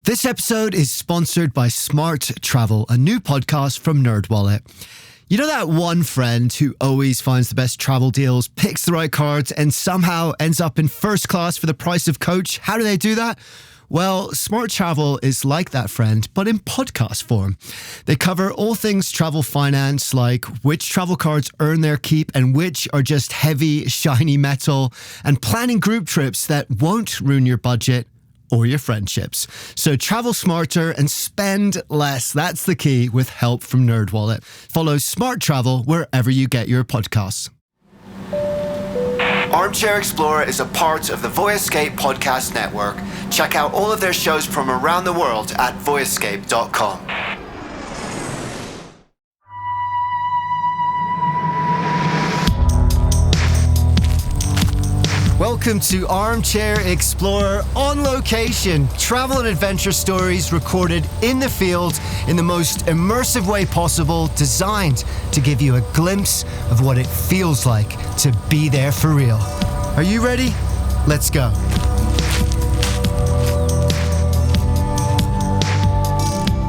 This episode is sponsored by Smart Travel, a new podcast from NerdWallet. You know that one friend who always finds the best travel deals, picks the right cards, and somehow ends up in first class for the price of coach? How do they do that? Well, Smart Travel is like that friend, but in podcast form. They cover all things travel finance, like which travel cards earn their keep and which are just heavy, shiny metal, and planning group trips that won't ruin your budget or your friendships. So travel smarter and spend less. That's the key with help from NerdWallet. Follow Smart Travel wherever you get your podcasts. Armchair Explorer is a part of the Voyescape podcast network. Check out all of their shows from around the world at voyescape.com. Welcome to Armchair Explorer on location. Travel and adventure stories recorded in the field in the most immersive way possible, designed to give you a glimpse of what it feels like to be there for real. Are you ready? Let's go.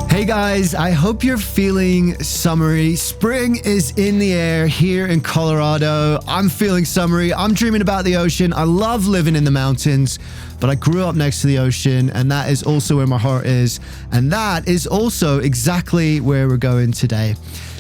Hey guys, I hope you're feeling summery. Spring is in the air here in Colorado. I'm feeling summery. I'm dreaming about the ocean. I love living in the mountains, but I grew up next to the ocean, and that is also where my heart is. And that is also exactly where we're going today.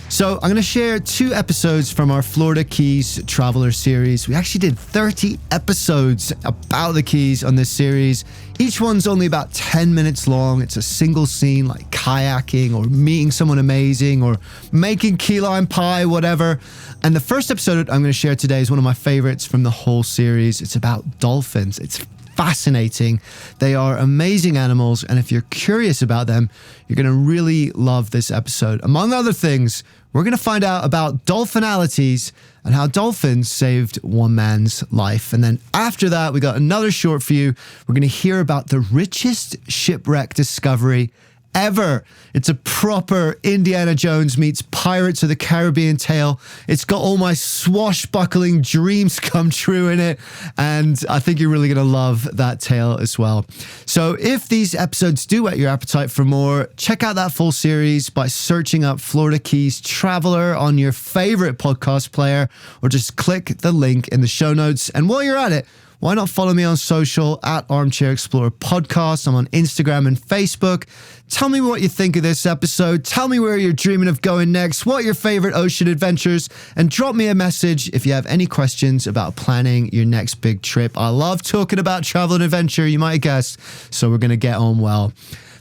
So I'm going to share 2 episodes from our Florida Keys Traveler series. We actually did 30 episodes about the Keys on this series. Each one's only about 10 minutes long. It's a single scene like kayaking or meeting someone amazing or making key lime pie, whatever. And the first episode I'm going to share today is one of my favorites from the whole series. It's about dolphins. It's fascinating. They are amazing animals, and if you're curious about them, you're going to really love this episode. Among other things, we're going to find out about dolphinalities and how dolphins saved one man's life. And then after that, we got another short for you. We're going to hear about the richest shipwreck discovery ever. It's a proper Indiana Jones meets Pirates of the Caribbean tale. It's got all my swashbuckling dreams come true in it, and I think you're really going to love that tale as well. So if these episodes do whet your appetite for more, check out that full series by searching up Florida Keys Traveler on your favorite podcast player, or just click the link in the show notes. And while you're at it, why not follow me on social at Armchair Explorer Podcast? I'm on Instagram and Facebook. Tell me what you think of this episode. Tell me where you're dreaming of going next, what are your favorite ocean adventures, and drop me a message if you have any questions about planning your next big trip. I love talking about travel and adventure, you might guess, so we're going to get on well.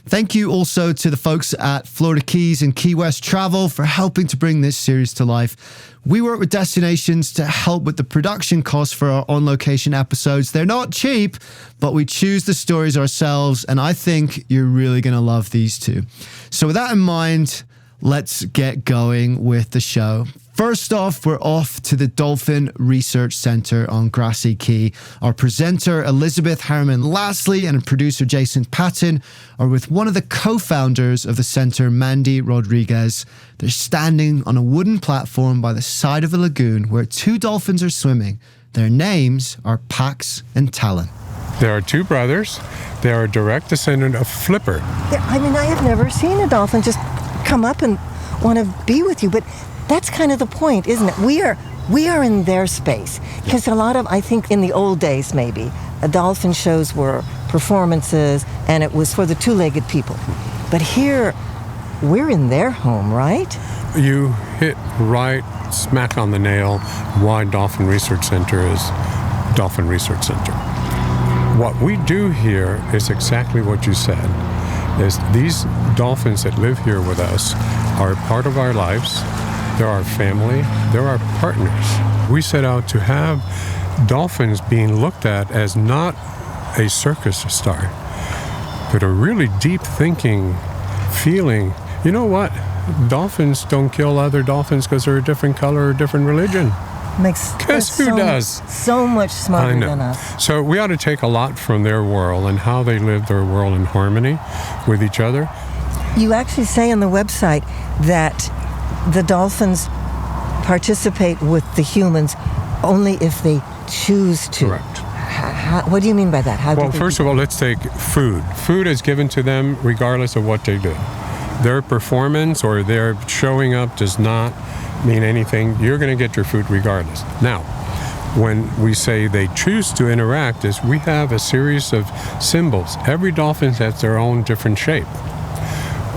Thank you also to the folks at Florida Keys and Key West Travel for helping to bring this series to life. We work with destinations to help with the production costs for our on-location episodes. They're not cheap, but we choose the stories ourselves, and I think you're really going to love these two. So with that in mind, let's get going with the show. First off, we're off to the Dolphin Research Center on Grassy Key. Our presenter, Elizabeth Harryman Lasley, and producer, Jason Patton, are with one of the co-founders of the center, Mandy Rodriguez. They're standing on a wooden platform by the side of a lagoon where 2 dolphins are swimming. Their names are Pax and Talon. There are 2 brothers. They are a direct descendant of Flipper. Yeah, I mean, I have never seen a dolphin just come up and want to be with you, but that's kind of the point, isn't it? We are in their space. Because a lot of, I think in the old days maybe, dolphin shows were performances and it was for the 2-legged people. But here, we're in their home, right? You hit right smack on the nail why Dolphin Research Center is Dolphin Research Center. What we do here is exactly what you said. Is these dolphins that live here with us are part of our lives. They're our family. They're our partners. We set out to have dolphins being looked at as not a circus star, but a really deep thinking, feeling, you know what? Dolphins don't kill other dolphins because they're a different color or different religion. Guess who does? So much smarter than us. So we ought to take a lot from their world and how they live their world in harmony with each other. You actually say on the website that the dolphins participate with the humans only if they choose to. Correct. What do you mean by that? How do Well, they first do of all, let's take food. Food is given to them regardless of what they do. Their performance or their showing up does not mean anything. You're going to get your food regardless. Now, when we say they choose to interact, is we have a series of symbols. Every dolphin has their own different shape.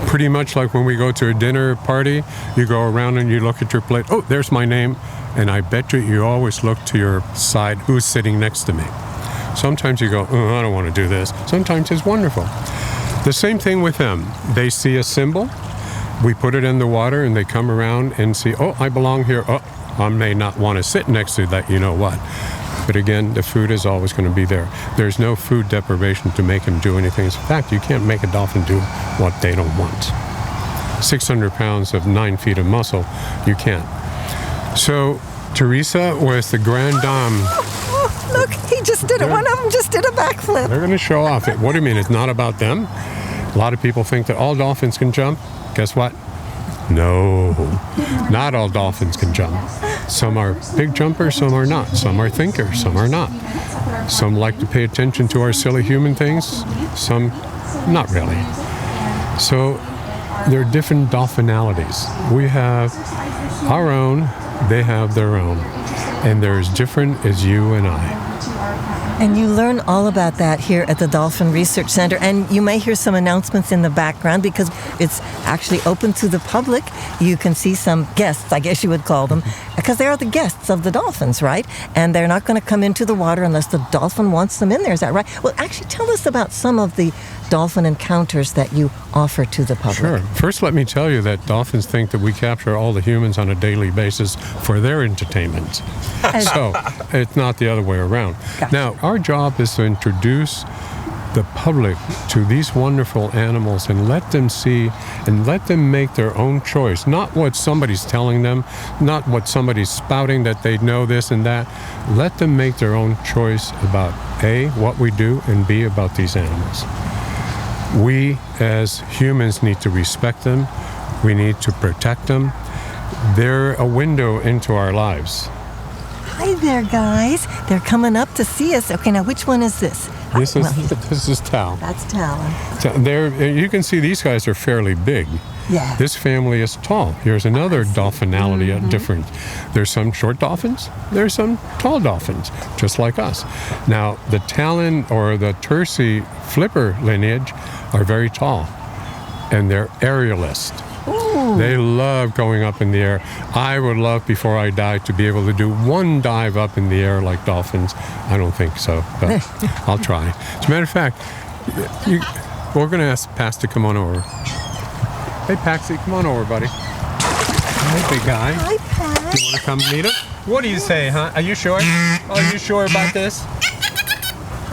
Pretty much like when we go to a dinner party, you go around and you look at your plate. Oh, there's my name. And I bet you always look to your side, who's sitting next to me. Sometimes you go, oh, I don't want to do this. Sometimes it's wonderful. The same thing with them. They see a symbol, we put it in the water, and they come around and see, oh, I belong here. Oh, I may not want to sit next to that, you know what. But again, the food is always going to be there. There's no food deprivation to make them do anything. In fact, you can't make a dolphin do what they don't want. 600 pounds of 9 feet of muscle, you can't. So Teresa was the grand dame. Look, he just did it. One of them just did a backflip. They're going to show off it. What do you mean? It's not about them? A lot of people think that all dolphins can jump. Guess what? No, not all dolphins can jump. Some are big jumpers, some are not. Some are thinkers, some are not. Some like to pay attention to our silly human things, some not really. So there are different dolphinalities. We have our own, they have their own. And they're as different as you and I. And you learn all about that here at the Dolphin Research Center. And you may hear some announcements in the background because it's actually open to the public. You can see some guests, I guess you would call them, because they are the guests of the dolphins, right? And they're not going to come into the water unless the dolphin wants them in there. Is that right? Well, actually, tell us about some of the dolphin encounters that you offer to the public. Sure. First, let me tell you that dolphins think that we capture all the humans on a daily basis for their entertainment. So it's not the other way around. Gotcha. Now, our job is to introduce the public to these wonderful animals and let them see and let them make their own choice. Not what somebody's telling them, not what somebody's spouting that they know this and that. Let them make their own choice about A, what we do, and B, about these animals. We as humans need to respect them. We need to protect them. They're a window into our lives. Hi there, guys. They're coming up to see us. Okay, now which one is this? This is Tal. That's Talon. So you can see these guys are fairly big. Yeah. This family is tall. Here's another dolphinality different. There's some short dolphins. There's some tall dolphins, just like us. Now, the Talon or the Tercy flipper lineage are very tall, and they're aerialists. Ooh. They love going up in the air. I would love, before I die, to be able to do one dive up in the air like dolphins. I don't think so, but I'll try. As a matter of fact, we're going to ask Pax to come on over. Hey, Paxi, come on over, buddy. Hi, big guy. Hi, Pax. Do you want to come meet us? What do you say, huh? Are you sure? Are you sure about this?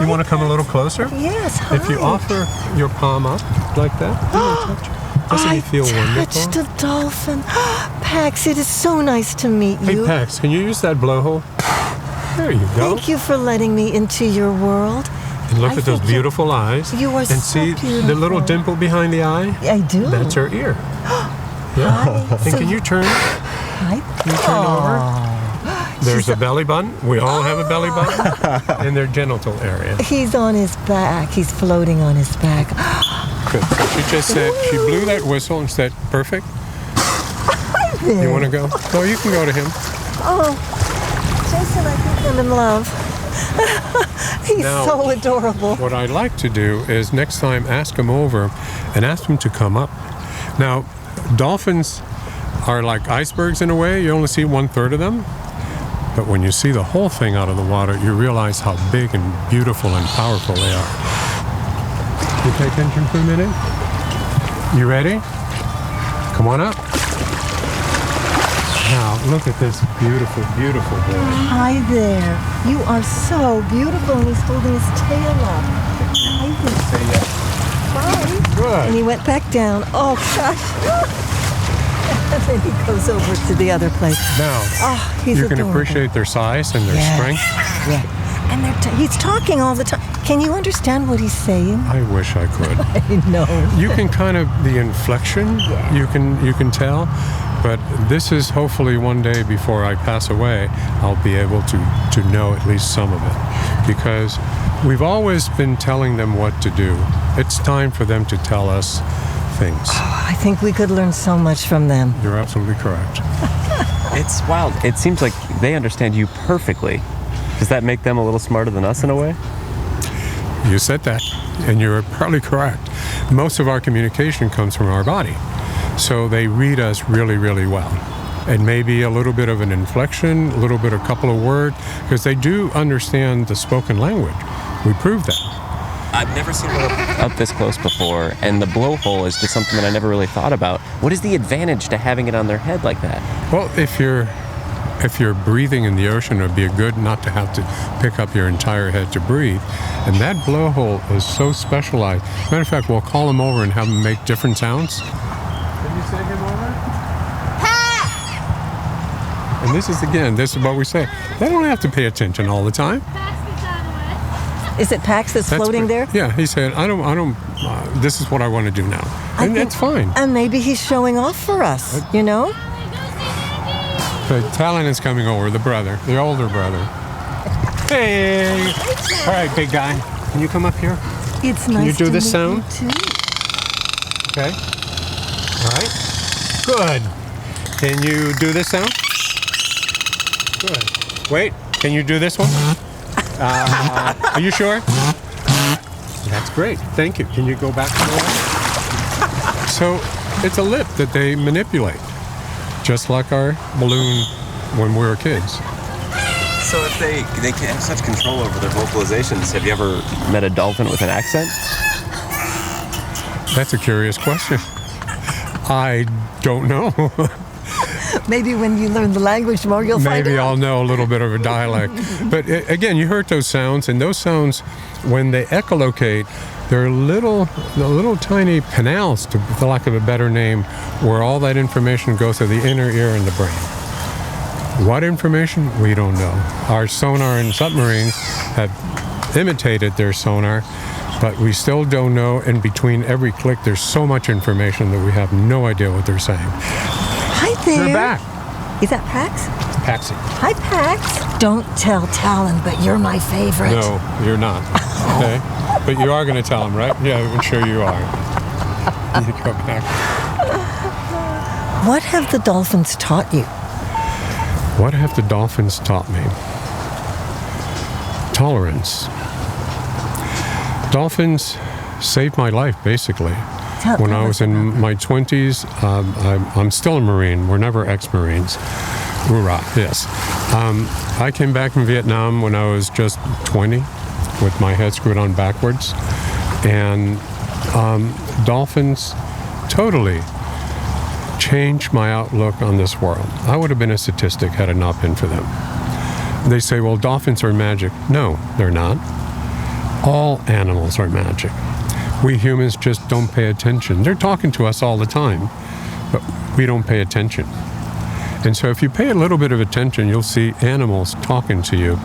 You want to come a little closer? Yes, hi. If you offer your palm up like that, touch it. Doesn't it feel wonderful? I touched a dolphin. Pax, it is so nice to meet you. Hey, Pax, can you use that blowhole? There you go. Thank you for letting me into your world. And look at those beautiful eyes. You are so see beautiful. The little dimple behind the eye? I do. That's her ear. Hi. And can you turn? Hi. Can you turn over? There's a belly button. We all have a belly button. And their genital area. He's on his back. He's floating on his back. Good. She just said, she blew that whistle and said, perfect. You want to go? Oh, you can go to him. Oh, Jason, I think I'm in love. He's Now, so adorable. What I'd like to do is next time ask him over and ask him to come up. Now, dolphins are like icebergs in a way. You only see 1/3 of them. But when you see the whole thing out of the water, you realize how big and beautiful and powerful they are. You pay attention for a minute? You ready? Come on up. Now, look at this beautiful, beautiful boy. Hi there. You are so beautiful. And he's holding his tail up. Hi there. Say yes. Hi. Good. And he went back down. Oh, gosh. And then he goes over to the other place. Now, He's you can adorable. appreciate their size and their strength. Yeah. And he's talking all the time. Can you understand what he's saying? I wish I could. I know. You can kind of, the inflection, you can tell. But this is hopefully one day before I pass away, I'll be able to know at least some of it. Because We've always been telling them what to do. It's time for them to tell us things. I think we could learn so much from them. You're absolutely correct. It's wild. It seems like they understand you perfectly. Does that make them a little smarter than us in a way? You said that, and you're probably correct. Most of our communication comes from our body, so they read us really, really well. And maybe a little bit of an inflection, a little bit, a couple of words, because they do understand the spoken language. We proved that. I've never seen one up this close before, and the blowhole is just something that I never really thought about. What is the advantage to having it on their head like that? Well, if you're breathing in the ocean, it would be good not to have to pick up your entire head to breathe. And that blowhole is so specialized. Matter of fact, we'll call them over and have them make different sounds. Can you say him over? And this is what we say. They don't have to pay attention all the time. Is it Pax that's floating there? Yeah, he said, this is what I want to do now. And that's fine. And maybe he's showing off for us, you know? The Talon is coming over, the older brother. Hey! All right, big guy. Can you come up here? It's nice Can you do to this meet sound? you too. Okay. All right. Good. Can you do this sound? Good. Wait, can you do this one? Are you sure? That's great. Thank you. Can you go back to the left? So it's a lip that they manipulate, just like our balloon when we were kids. So if they can have such control over their vocalizations, have you ever met a dolphin with an accent? That's a curious question. I don't know. Maybe when you learn the language more, you'll find out. Maybe I'll know a little bit of a dialect. But again, you heard those sounds, and those sounds, when they echolocate, they're little tiny canals, for lack of a better name, where all that information goes to the inner ear and the brain. What information? We don't know. Our sonar and submarines have imitated their sonar, but we still don't know. In between every click, there's so much information that we have no idea what they're saying. Hi there. They're back. Is that Pax? Paxi. Hi, Pax. Don't tell Talon, but you're my favorite. No, you're not. Okay? But you are going to tell him, right? Yeah, I'm sure you are. You go back. What have the dolphins taught you? What have the dolphins taught me? Tolerance. Dolphins saved my life, basically. When I was in my 20s, I'm still a Marine. We're never ex-Marines. Hoorah, yes. I came back from Vietnam when I was just 20 with my head screwed on backwards. And dolphins totally changed my outlook on this world. I would have been a statistic had it not been for them. They say, well, dolphins are magic. No, they're not. All animals are magic. We humans just don't pay attention. They're talking to us all the time, but we don't pay attention. And so if you pay a little bit of attention, you'll see animals talking to you.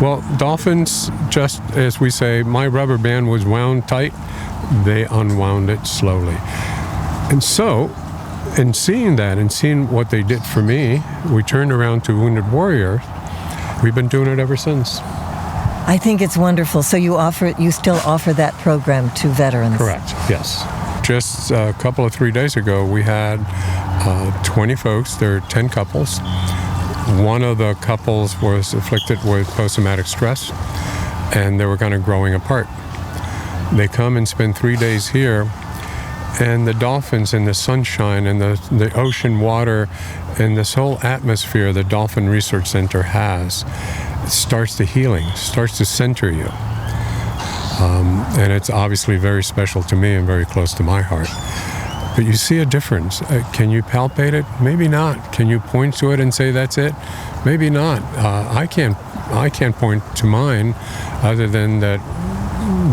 Well, dolphins, just as we say, my rubber band was wound tight, they unwound it slowly. And so, in seeing that and seeing what they did for me, we turned around to Wounded Warrior. We've been doing it ever since. I think it's wonderful. So you still offer that program to veterans? Correct, yes. Just a couple of 3 days ago, we had 20 folks. There are 10 couples. One of the couples was afflicted with post-traumatic stress, and they were kind of growing apart. They come and spend 3 days here, and the dolphins and the sunshine and the ocean water and this whole atmosphere the Dolphin Research Center has starts the healing, starts to center you. And it's obviously very special to me and very close to my heart. But you see a difference. Can you palpate it? Maybe not. Can you point to it and say that's it? Maybe not. I can't point to mine other than that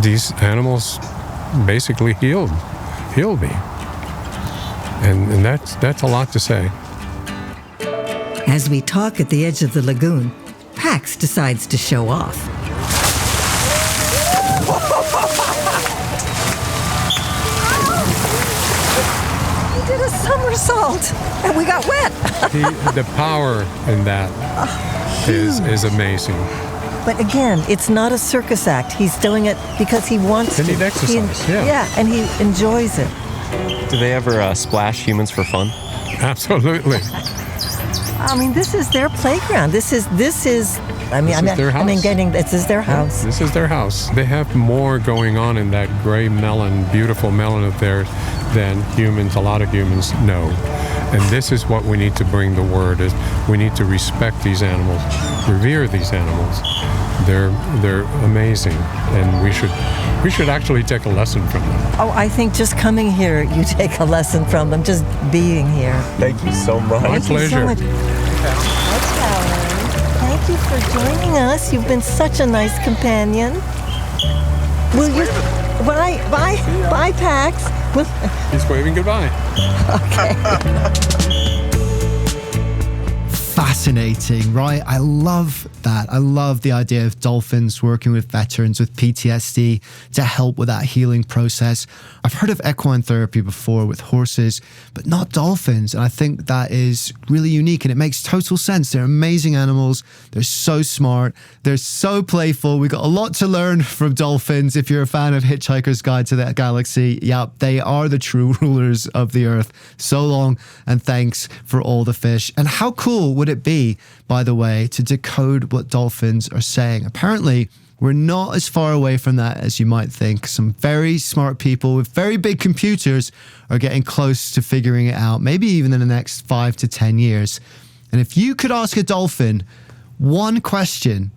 these animals basically healed me. And that's a lot to say. As we talk at the edge of the lagoon, Pax decides to show off. He did a somersault, and we got wet. The power in that is amazing. But again, it's not a circus act. He's doing it because he wants They to. need exercise, yeah. Yeah, and he enjoys it. Do they ever splash humans for fun? Absolutely. I mean, this is their playground. This is. This is their house. This is their house. This is their house. They have more going on in that gray melon, beautiful melon of theirs, than humans, a lot of humans know. And this is what we need to bring the word, is we need to respect these animals, revere these animals. They're amazing, and we should actually take a lesson from them. Oh, I think just coming here, you take a lesson from them, just being here. Thank you so much. My pleasure. Thank you so much. Thank you for joining us. You've been such a nice companion. Will you? Bye, Pax. He's waving goodbye. Fascinating, right? I love that. I love the idea of dolphins working with veterans with PTSD to help with that healing process. I've heard of equine therapy before with horses, but not dolphins. And I think that is really unique and it makes total sense. They're amazing animals. They're so smart. They're so playful. We got a lot to learn from dolphins. If you're a fan of Hitchhiker's Guide to the Galaxy, yeah, they are the true rulers of the earth. So long and thanks for all the fish. And how cool would it be, by the way, to decode what dolphins are saying? Apparently, we're not as far away from that as you might think. Some very smart people with very big computers are getting close to figuring it out, maybe even in the next 5 to 10 years. And if you could ask a dolphin one question,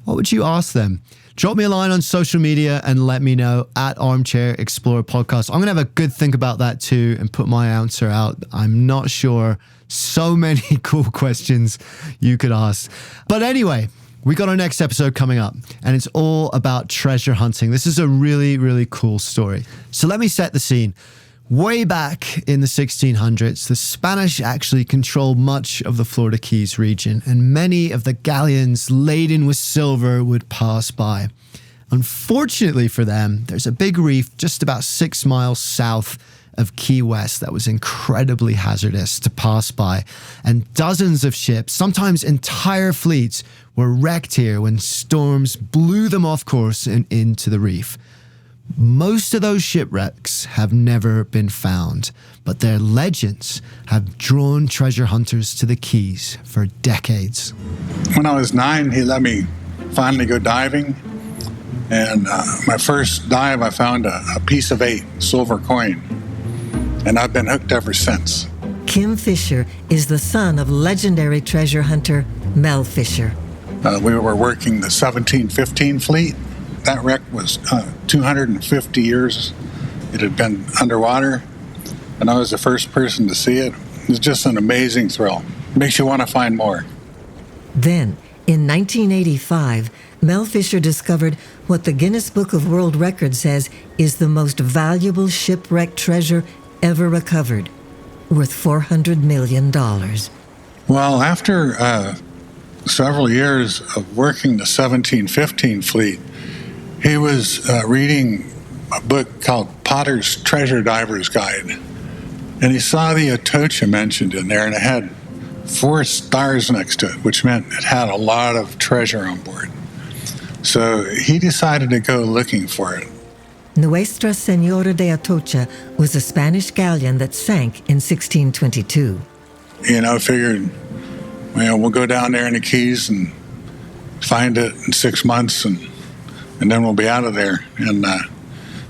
what would you ask them? Drop me a line on social media and let me know at armchair-explorer podcast. I'm going to have a good think about that too and put my answer out. I'm not sure. So many cool questions you could ask. But anyway, we got our next episode coming up and it's all about treasure hunting. This is a really, really cool story. So let me set the scene. Way back in the 1600s, the Spanish actually controlled much of the Florida Keys region, and many of the galleons laden with silver would pass by. Unfortunately for them, there's a big reef just about 6 miles south of Key West that was incredibly hazardous to pass by, and dozens of ships, sometimes entire fleets, were wrecked here when storms blew them off course and into the reef. Most of those shipwrecks have never been found, but their legends have drawn treasure hunters to the Keys for decades. When I was 9, he let me finally go diving. And my first dive, I found a piece of 8 silver coin. And I've been hooked ever since. Kim Fisher is the son of legendary treasure hunter Mel Fisher. We were working the 1715 fleet. That wreck was 250 years. It had been underwater, and I was the first person to see it. It was just an amazing thrill. Makes you want to find more. Then, in 1985, Mel Fisher discovered what the Guinness Book of World Records says is the most valuable shipwreck treasure ever recovered, worth $400 million. Well, after several years of working the 1715 fleet, he was reading a book called Potter's Treasure Diver's Guide. And he saw the Atocha mentioned in there, and it had 4 stars next to it, which meant it had a lot of treasure on board. So he decided to go looking for it. Nuestra Señora de Atocha was a Spanish galleon that sank in 1622. Figured, we'll go down there in the Keys and find it in 6 months, and then we'll be out of there. And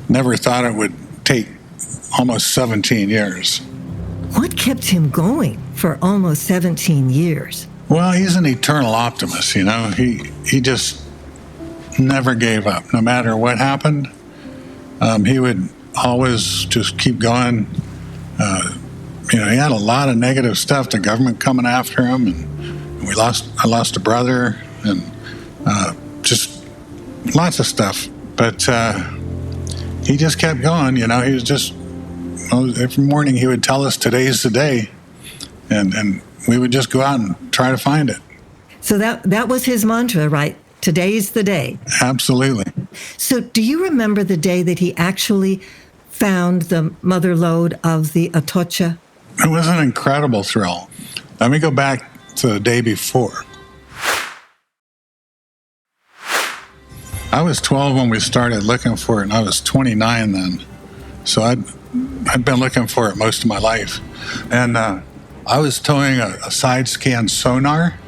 never thought it would take almost 17 years. What kept him going for almost 17 years? Well, he's an eternal optimist, He just never gave up. No matter what happened, he would always just keep going. He had a lot of negative stuff, the government coming after him, and I lost a brother, and just lots of stuff. But he just kept going, He was just, every morning he would tell us today's the day, and we would just go out and try to find it. So that was his mantra, right? Today's the day. Absolutely. So do you remember the day that he actually found the mother lode of the Atocha? It was an incredible thrill. Let me go back to the day before. I was 12 when we started looking for it, and I was 29 then. So I'd been looking for it most of my life. And I was towing a side scan sonar,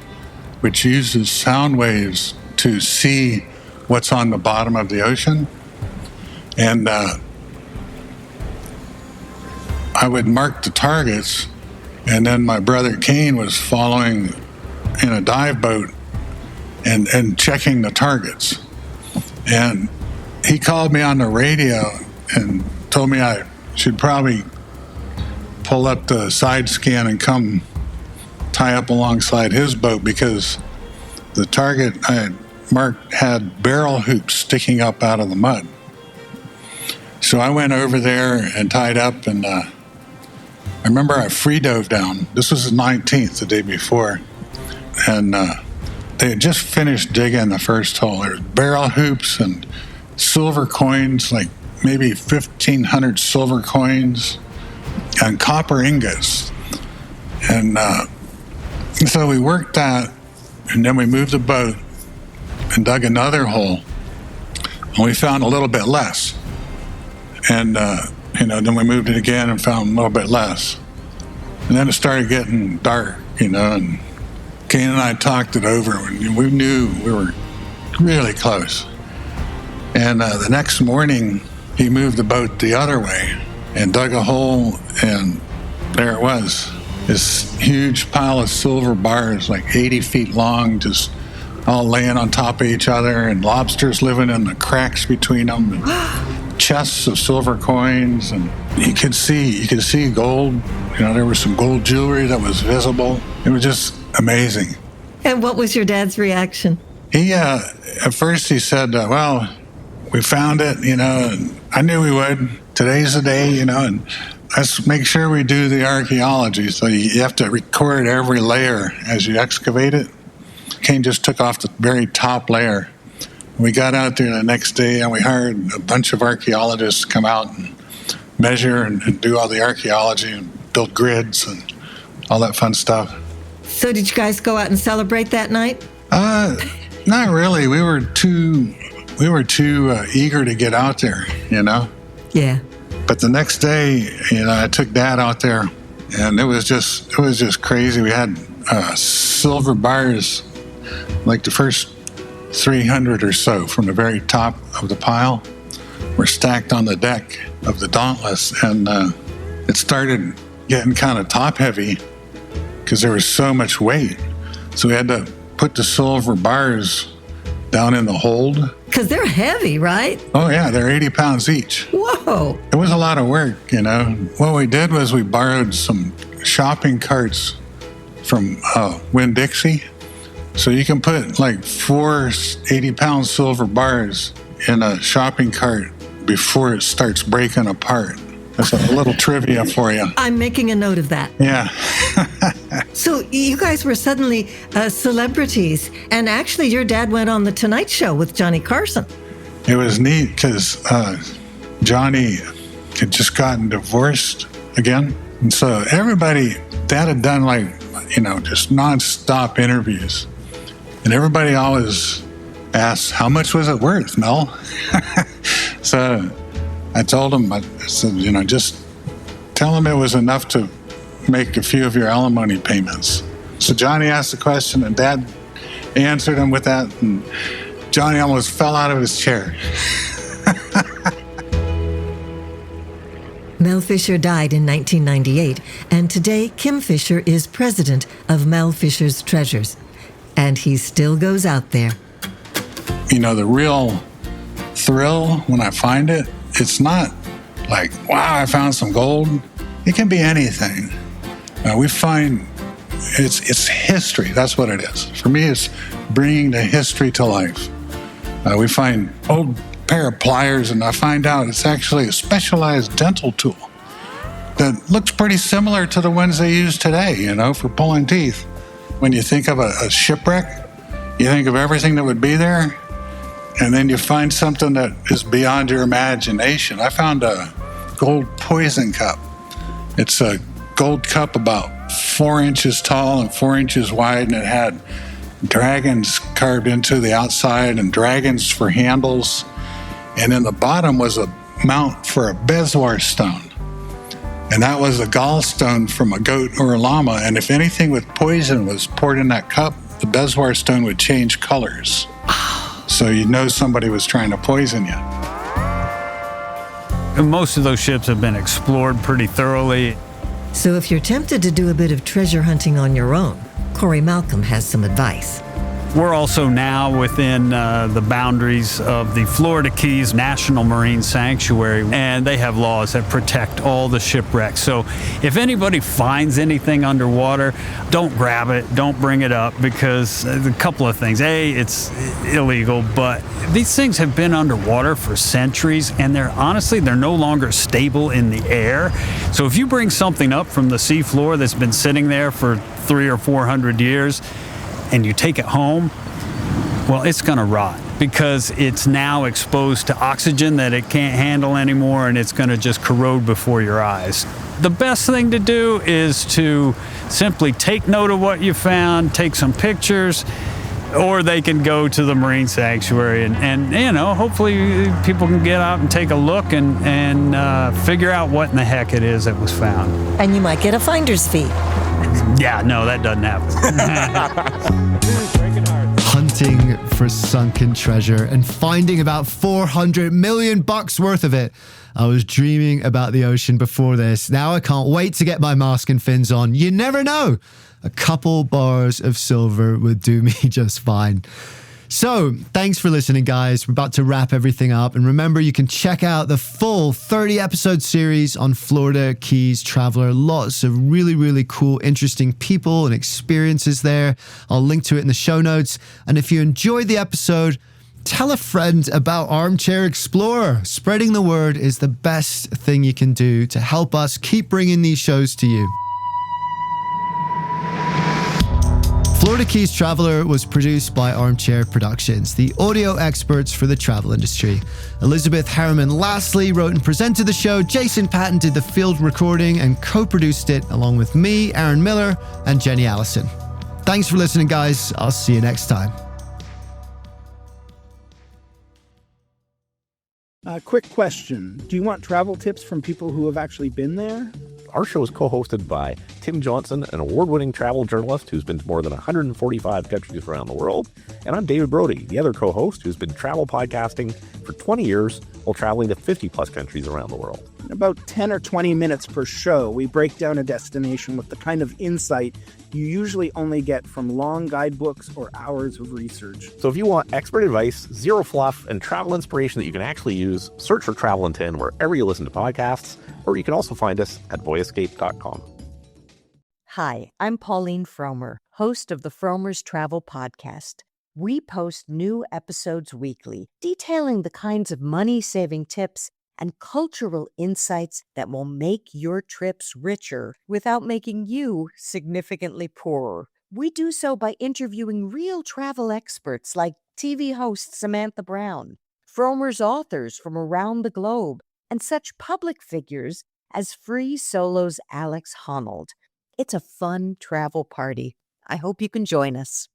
which uses sound waves to see what's on the bottom of the ocean. And I would mark the targets, and then my brother Kane was following in a dive boat and checking the targets. And he called me on the radio and told me I should probably pull up the side scan and come tie up alongside his boat, because the target I had marked had barrel hoops sticking up out of the mud. So I went over there and tied up, and I remember I free dove down. This was the 19th, the day before, and they had just finished digging the first hole. There was barrel hoops and silver coins, like maybe 1,500 silver coins, and copper ingots. And so we worked that, and then we moved the boat and dug another hole, and we found a little bit less. And then we moved it again and found a little bit less. And then it started getting dark, and Kane and I talked it over, and we knew we were really close. And the next morning, he moved the boat the other way and dug a hole, and there it was. This huge pile of silver bars, like 80 feet long, just all laying on top of each other, and lobsters living in the cracks between them, and chests of silver coins, and you could see gold. There was some gold jewelry that was visible. It was just amazing. And what was your dad's reaction? He, at first he said, well, we found it, and I knew we would. Today's the day, and let's make sure we do the archaeology. So you have to record every layer as you excavate it. Kane just took off the very top layer. We got out there the next day, and we hired a bunch of archaeologists to come out and measure and do all the archaeology and build grids and all that fun stuff. So did you guys go out and celebrate that night? Not really. We were too eager to get out there, Yeah. But the next day, I took Dad out there, and it was just crazy. We had silver bars, like the first 300 or so from the very top of the pile were stacked on the deck of the Dauntless, and it started getting kind of top heavy because there was so much weight. So we had to put the silver bars down in the hold. Because they're heavy, right? Oh yeah, they're 80 pounds each. Whoa. It was a lot of work, What we did was we borrowed some shopping carts from Winn-Dixie. So you can put like 4 80-pound silver bars in a shopping cart before it starts breaking apart. That's a little trivia for you. I'm making a note of that. Yeah. So you guys were suddenly celebrities, and actually your dad went on The Tonight Show with Johnny Carson. It was neat because Johnny had just gotten divorced again. And so Dad had done just nonstop interviews. And everybody always asks, how much was it worth, Mel? So I told him, I said, just tell him it was enough to make a few of your alimony payments. So Johnny asked the question, and Dad answered him with that, and Johnny almost fell out of his chair. Mel Fisher died in 1998, and today Kim Fisher is president of Mel Fisher's Treasures. And he still goes out there. The real thrill when I find it, it's not like, wow, I found some gold. It can be anything. We find it's history. That's what it is. For me, it's bringing the history to life. We find old pair of pliers, and I find out it's actually a specialized dental tool that looks pretty similar to the ones they use today, for pulling teeth. When you think of a shipwreck, you think of everything that would be there, and then you find something that is beyond your imagination. I found a gold poison cup. It's a gold cup about 4 inches tall and 4 inches wide, and it had dragons carved into the outside and dragons for handles. And in the bottom was a mount for a bezoar stone. And that was a gallstone from a goat or a llama. And if anything with poison was poured in that cup, the bezoar stone would change colors. So you know somebody was trying to poison you. And most of those ships have been explored pretty thoroughly. So if you're tempted to do a bit of treasure hunting on your own, Corey Malcolm has some advice. We're also now within the boundaries of the Florida Keys National Marine Sanctuary, and they have laws that protect all the shipwrecks. So if anybody finds anything underwater, don't grab it, don't bring it up, because a couple of things. A, it's illegal, but these things have been underwater for centuries, and they're no longer stable in the air. So if you bring something up from the seafloor that's been sitting there for 300 or 400 years, and you take it home, well, it's going to rot because it's now exposed to oxygen that it can't handle anymore, and it's going to just corrode before your eyes. The best thing to do is to simply take note of what you found, take some pictures, or they can go to the Marine Sanctuary and hopefully people can get out and take a look and figure out what in the heck it is that was found. And you might get a finder's fee. Yeah, no, that doesn't happen. Hunting for sunken treasure and finding about 400 million bucks worth of it. I was dreaming about the ocean before this. Now I can't wait to get my mask and fins on. You never know. A couple bars of silver would do me just fine. So, thanks for listening, guys. We're about to wrap everything up. And remember, you can check out the full 30-episode series on Florida Keys Traveler. Lots of really, really cool, interesting people and experiences there. I'll link to it in the show notes. And if you enjoyed the episode, tell a friend about Armchair Explorer. Spreading the word is the best thing you can do to help us keep bringing these shows to you. Florida Keys Traveler was produced by Armchair Productions, the audio experts for the travel industry. Elizabeth Harryman Lasley wrote and presented the show. Jason Patton did the field recording and co-produced it along with me, Aaron Miller, and Jenny Allison. Thanks for listening, guys. I'll see you next time. Quick question. Do you want travel tips from people who have actually been there? Our show is co-hosted by Tim Johnson, an award-winning travel journalist who's been to more than 145 countries around the world. And I'm David Brody, the other co-host who's been travel podcasting for 20 years while traveling to 50-plus countries around the world. In about 10 or 20 minutes per show, we break down a destination with the kind of insight you usually only get from long guidebooks or hours of research. So if you want expert advice, zero fluff, and travel inspiration that you can actually use, search for Travel in 10 wherever you listen to podcasts, or you can also find us at boyescape.com. Hi, I'm Pauline Fromer, host of the Fromer's Travel Podcast. We post new episodes weekly, detailing the kinds of money-saving tips and cultural insights that will make your trips richer without making you significantly poorer. We do so by interviewing real travel experts like TV host Samantha Brown, Fromer's authors from around the globe, and such public figures as Free Solo's Alex Honnold. It's a fun travel party. I hope you can join us.